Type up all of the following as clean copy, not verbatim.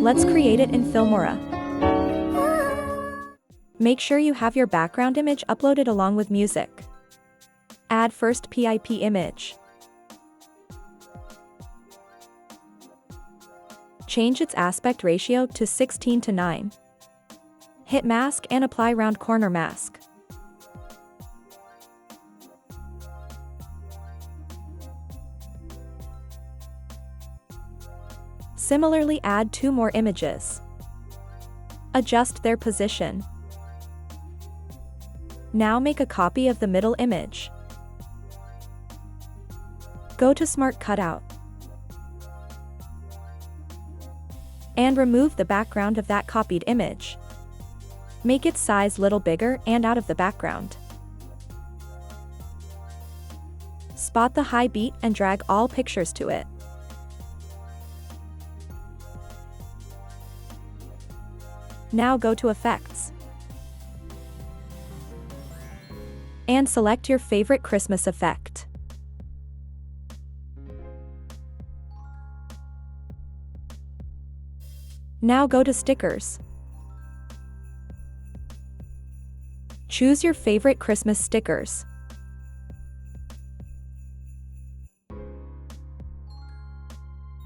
Let's create it in Filmora. Make sure you have your background image uploaded along with music. Add first PIP image. Change its aspect ratio to 16:9. Hit mask and apply round corner mask. Similarly, add 2 more images. Adjust their position. Now make a copy of the middle image. Go to Smart Cutout. And remove the background of that copied image. Make its size little bigger and out of the background. Spot the high beat and drag all pictures to it. Now go to Effects. And select your favorite Christmas effect. Now go to Stickers. Choose your favorite Christmas stickers.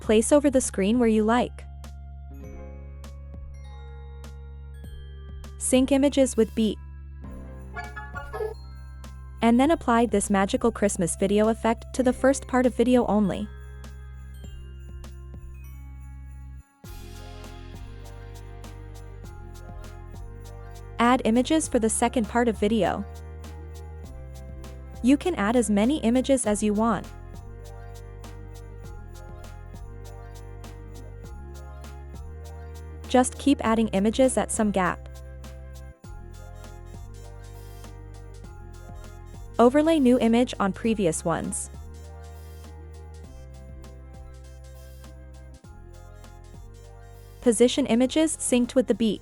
Place over the screen where you like. Sync images with beat. And then apply this magical Christmas video effect to the first part of video only. Add images for the second part of video. You can add as many images as you want. Just keep adding images at some gap. Overlay new image on previous ones. Position images synced with the beat.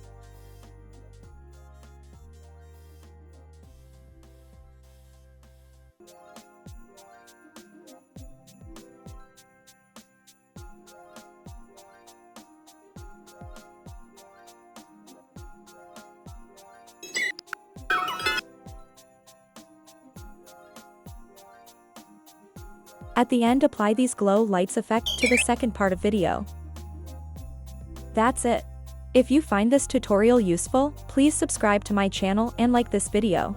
At the end, apply these glow lights effect to the second part of video. That's it. If you find this tutorial useful, please subscribe to my channel and like this video.